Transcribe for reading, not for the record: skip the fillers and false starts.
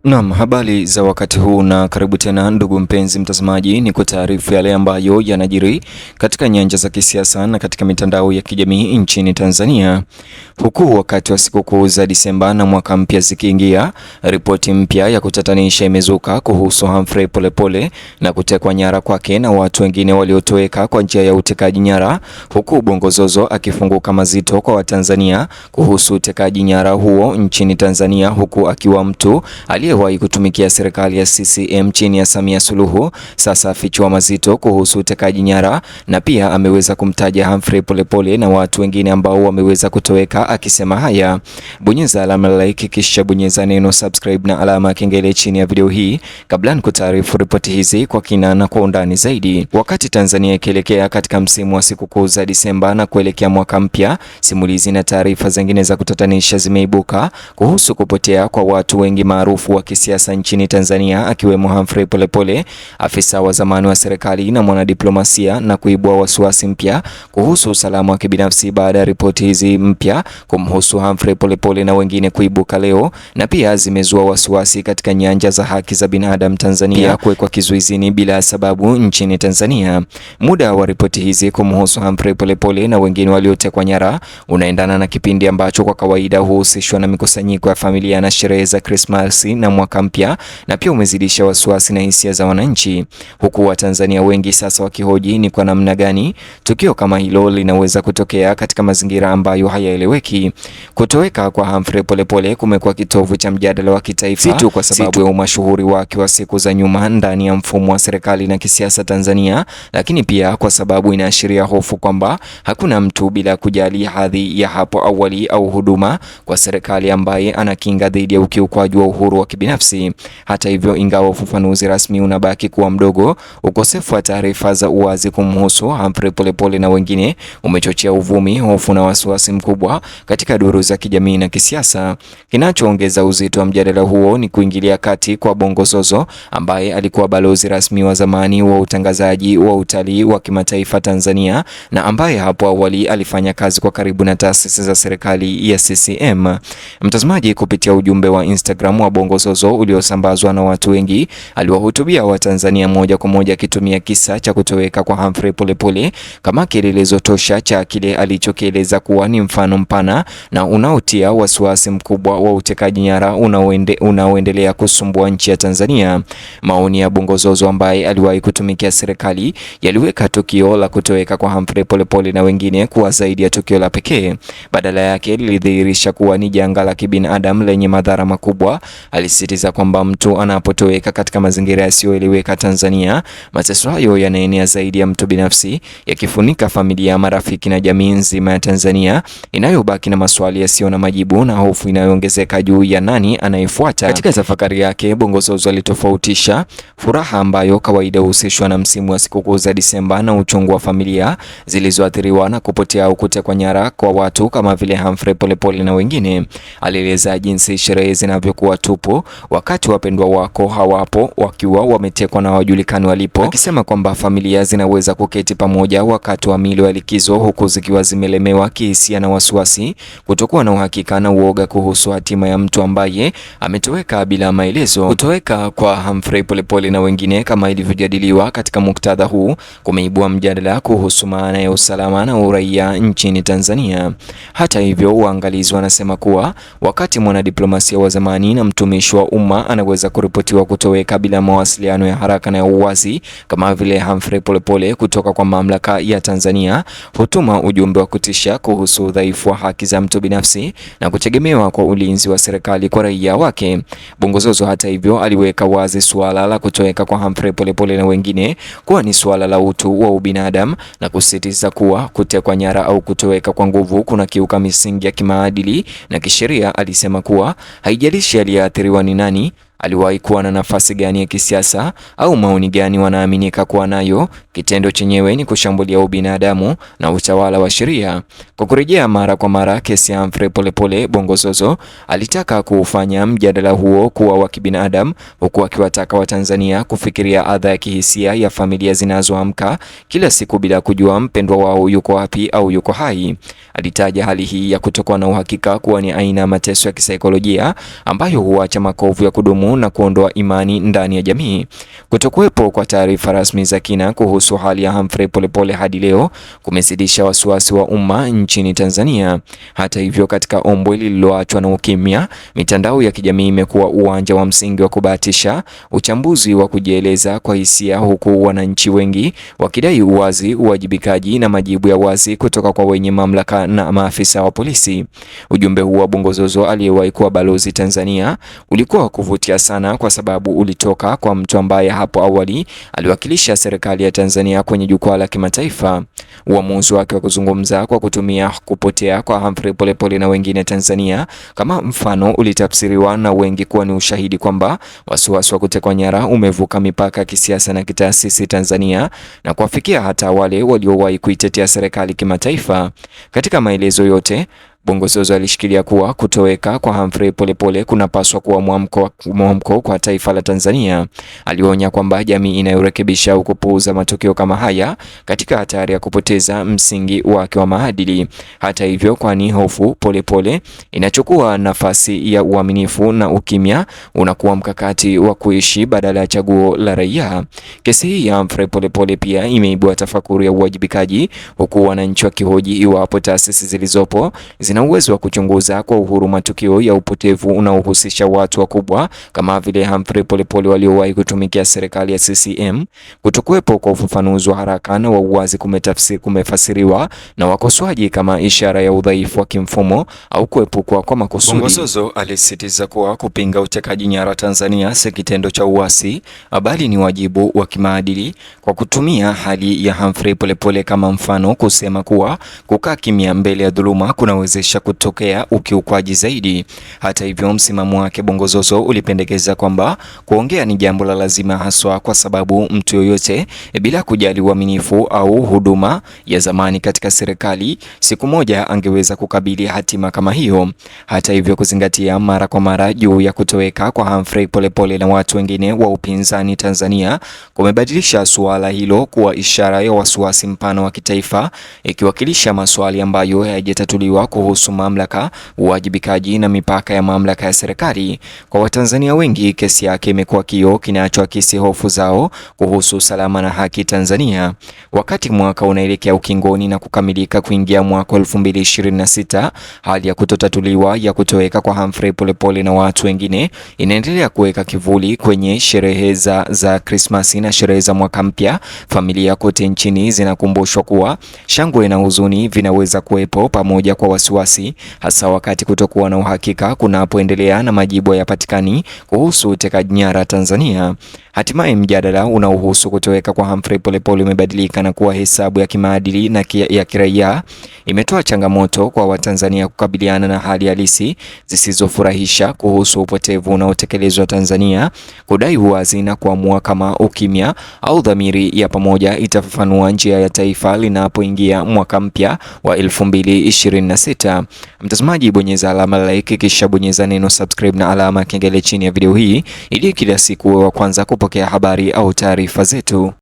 Naam, habari za wakati huu na karibu tena ndugu mpenzi mtazamaji, ni kwa taarifa yale ambayo yanajiri katika nyanja za kisiasa na katika mitandao ya kijamii nchini Tanzania. Huku wakati wa sikukuu za Disemba na mwaka mpya zikiingia, ripoti mpya ya kutatanisha imezuka kuhusu Humphrey Polepole na kutekwa nyara kwake na watu wengine waliotoweka kwa njia ya utekaji nyara, huku Bongo Zozo akifunguka mazito kwa Watanzania kuhusu utekaji nyara huo nchini Tanzania, huku akiwa mtu aliyewahi kutumikia serikali ya CCM chini ya Samia Suluhu sasa afichua mazito kuhusu utekaji nyara, na pia ameweza kumtaja Humphrey Polepole na watu wengine ambao wameweza kutoweka, akisema haya. Bonyeza alama like kisha bonyeza neno subscribe na alama kengele chini ya video hii kabla nikutaarifu ripoti hizi kwa kina na kwa undani zaidi. Wakati Tanzania ikielekea katika msimu wa sikukuu za Disemba na kuelekea mwaka mpya, simulizi na taarifa zingine za kutatanisha zimeibuka kuhusu kupotea kwa watu wengi maarufu wa kisiasa nchini Tanzania, akiwemo Humphrey Polepole, afisa wa zamani wa serikali na mwanadiplomasia, na kuibua wasiwasi mpya kuhusu usalama wa kibinafsi baada ya ripoti hizi mpya kumhusu Humphrey Polepole na wengine kuibuka leo, na pia zimezua wasiwasi katika nyanja za haki za binadamu Tanzania kuwekwa kizuizini bila sababu nchini Tanzania. Muda wa ripoti hizi kumhusu Humphrey Polepole na wengine waliotekwa nyara unaendana na kipindi ambacho kwa kawaida huhusishwa na mikusanyiko ya familia na sherehe za Krismasi na mwaka mpya, na pia umezidisha wasiwasi na hisia za wananchi, huku Watanzania wengi sasa wakihoji ni kwa namna gani tukio kama hilo linaweza kutokea katika mazingira ambayo hayaeleweki. Kutoweka kwa Humphrey Polepole kumekuwa kitovu cha mjadala wa kitaifa, si tu kwa sababu ya umashuhuri wake wa siku za nyuma ndani ya mfumo wa serikali na kisiasa Tanzania, lakini pia kwa sababu inaashiria hofu kwamba hakuna mtu, bila kujali hadhi ya hapo awali au huduma kwa serikali, ambaye anakinga dhidi ya ukiukwaji wa uhuru wa kibinafsi. Hata hivyo, ingawa ufafanuzi rasmi unabaki kuwa mdogo, ukosefu wa taarifa za uwazi kumhusu Humphrey Polepole na wengine umechochea uvumi, hofu na wasiwasi mkubwa katika duru za kijamii na kisiasa. Kinachoongeza uzito wa mjadala huo ni kuingilia kati kwa Bongo Zozo, ambaye alikuwa balozi rasmi wa zamani wa utangazaji wa utalii wa kimataifa Tanzania, na ambaye hapo awali alifanya kazi kwa karibu na taasisi za serikali ya CCM. Mtazamaji, kupitia ujumbe wa Instagram wa Bongo Zozo uliosambazwa na watu wengi, aliwahutubia Watanzania moja kwa moja akitumia kisa cha kutoweka kwa Humphrey Polepole kama kielelezo tosha cha kile alichokieleza kuwa ni mfano mpana na unaotia wasiwasi mkubwa wa utekaji nyara unaoendelea kusumbua nchi ya Tanzania. Maoni ya Bongo Zozo, ambaye aliwahi kutumikia serikali, yaliweka tukio la kutoweka kwa Humphrey Polepole na wengine kuwa zaidi ya tukio la pekee. Badala yake lilidhihirisha kuwa ni janga la kibinadamu lenye madhara makubwa. Alisisitiza kwamba mtu anapotoweka katika mazingira yasiyoeleweka Tanzania, mateso hayo yanaenea zaidi ya mtu binafsi, yakifunika familia, marafiki na jamii nzima ya Tanzania, inayobaki na maswali yasiyo na majibu na hofu inayoongezeka juu ya nani anayefuata. Katika tafakari yake, Bongo Zozo alitofautisha furaha ambayo kawaida huhusishwa na msimu wa sikukuu za Disemba na uchungu wa familia zilizoathiriwa na kupotea au kutekwa nyara kwa watu kama vile Humphrey Polepole na wengine. Alieleza jinsi sherehe zinavyokuwa tupu wakati wapendwa wako hawapo, wakiwa wametekwa na hawajulikani walipo, akisema kwamba familia zinaweza kuketi pamoja wakati wa milo ya likizo huku zikiwa zimelemewa kihisia na wasiwasi, kutokuwa na uhakika na uoga kuhusu hatima ya mtu ambaye ametoweka bila maelezo. Kutoweka kwa Humphrey Polepole na wengine, kama ilivyojadiliwa katika muktadha huu, kumeibua mjadala kuhusu maana ya usalama na uraia nchini Tanzania. Hata hivyo, waangalizi wanasema kuwa wakati mwanadiplomasia wa zamani na mtumishi wa umma anaweza kuripotiwa kutoweka bila mawasiliano ya haraka na ya uwazi kama vile Humphrey Polepole, kutoka kwa mamlaka ya Tanzania hutuma ujumbe wa kutisha kuhusu udhaifu wa haki za mtu binafsi na kutegemewa kwa ulinzi wa serikali kwa raia wake. Bongo Zozo, hata hivyo, aliweka wazi suala la kutoweka kwa Humphrey Polepole na wengine kuwa ni suala la utu wa ubinadamu, na kusisitiza kuwa kutekwa nyara au kutoweka kwa nguvu kuna kiuka misingi ya kimaadili na kisheria. Alisema kuwa haijalishi aliyeathiriwa ni nani, aliwahi kuwa na nafasi gani ya kisiasa au maoni gani wanaaminika kuwa nayo, kitendo chenyewe ni kushambulia ubinadamu na utawala wa sheria. Kwa kurejea mara kwa mara kesi ya Humphrey Polepole, Bongo Zozo alitaka kuufanya mjadala huo kuwa wa kibinadamu, huku akiwataka Watanzania kufikiria adha ya kihisia ya familia zinazoamka kila siku bila kujua mpendwa wao yuko wapi au yuko hai. Alitaja hali hii ya kutokuwa na uhakika kuwa ni aina ya mateso ya kisaikolojia ambayo huacha makovu ya kudumu sintofahamu na kuondoa imani ndani ya jamii. Kutokuwepo kwa taarifa rasmi za kina kuhusu hali ya Humphrey Polepole hadi leo kumezidisha wasiwasi wa umma nchini Tanzania. Hata hivyo, katika ombwe lililoachwa na ukimya, mitandao ya kijamii imekuwa uwanja wa msingi wa kubahatisha uchambuzi wa kujieleza kwa hisia, huku wananchi wengi wakidai uwazi, uwajibikaji na majibu ya wazi kutoka kwa wenye mamlaka na maafisa wa polisi. Ujumbe huu wa Bongozozo aliyewahi kuwa balozi Tanzania ulikuwa wa kuvutia sana kwa sababu ulitoka kwa mtu ambaye hapo awali aliwakilisha serikali ya Tanzania kwenye jukwaa la kimataifa. Uamuzi wake wa kuzungumza kwa kutumia kupotea kwa Humphrey Polepole na wengine Tanzania kama mfano ulitafsiriwa na wengi kuwa ni ushahidi kwamba wasiwasi wa kutekwa nyara umevuka mipaka ya kisiasa na kitaasisi Tanzania na kuwafikia hata wale waliowahi kuitetea serikali kimataifa. Katika maelezo yote, Bongozozo alishikilia kuwa kutoweka kwa Humphrey Polepole kunapaswa kuwa mwamko kwa taifa la Tanzania. Alionya kwamba jamii inayorekebisha au kupuuza matukio kama haya katika hatari ya kupoteza msingi wake wa maadili. Hata hivyo, kwani hofu Polepole inachukua nafasi ya uaminifu na ukimya unakuwa mkakati wa kuishi badala ya chaguo la raia. Kesi hii ya Humphrey Polepole pia imeibua tafakuri ya uwajibikaji, huku wananchi wakihoji iwapo taasisi zilizopo zina uwezo wa kuchunguza kwa uhuru matukio ya upotevu unaohusisha watu wakubwa kama vile Humphrey Polepole waliowahi kutumikia serikali ya CCM. Kutokuwepo kwa ufafanuzi wa haraka na wa uwazi kumefasiriwa na wakosoaji kama ishara ya udhaifu wa kimfumo au kuepukwa kwa makusudi. Bongozozo alisisitiza kuwa kupinga utekaji nyara Tanzania si kitendo cha uasi, bali ni wajibu wa kimaadili, kwa kutumia hali ya Humphrey Polepole kama mfano kusema kuwa kukaa kimya mbele ya dhuluma kunawezesha kutokea ukiukwaji zaidi. Hata hivyo, msimamo wake Bongozozo ulipendekeza kwamba kuongea ni jambo la lazima, haswa kwa sababu mtu yoyote bila kujali uaminifu au huduma ya zamani katika serikali siku moja angeweza kukabili hatima kama hiyo. Hata hivyo, kuzingatia mara kwa mara juu ya kutoweka kwa Humphrey Polepole na watu wengine wa upinzani Tanzania kumebadilisha suala hilo kuwa ishara ya wasiwasi mpana wa kitaifa, ikiwakilisha maswali ambayo hayajatatuliwa kuhusu mamlaka, uwajibikaji na mipaka ya mamlaka ya serikali. Kwa Watanzania wengi, kesi yake imekuwa kioo kinachoakisi hofu zao kuhusu usalama na haki Tanzania. Wakati mwaka unaelekea ukingoni na kukamilika kuingia mwaka 2026, hali ya kutotatuliwa ya kutoweka kwa Humphrey Polepole na watu wengine inaendelea kuweka kivuli kwenye sherehe za Krismasi na sherehe za mwaka mpya. Familia kote nchini zinakumbushwa kuwa shangwe na huzuni vinaweza kuwepo pamoja kwa wasiwasi, hasa wakati kutokuwa na uhakika kunapoendelea na majibu hayapatikani kuhusu utekaji nyara Tanzania. Hatimaye mjadala unaohusu kutoweka kwa Humphrey Polepole umebadilika na kuwa hesabu ya kimaadili na ya kiraia. Imetoa changamoto kwa Watanzania kukabiliana na hali halisi zisizofurahisha kuhusu upotevu unaotekelezwa Tanzania, kudai uwazi na kuamua kama ukimya au dhamiri ya pamoja itafafanua njia ya taifa linapoingia mwaka mpya wa 2026. Mtazamaji, bonyeza alama like kisha bonyeza neno subscribe na alama kengele chini ya video hii ili kila siku wa kwanza kupokea habari au taarifa zetu.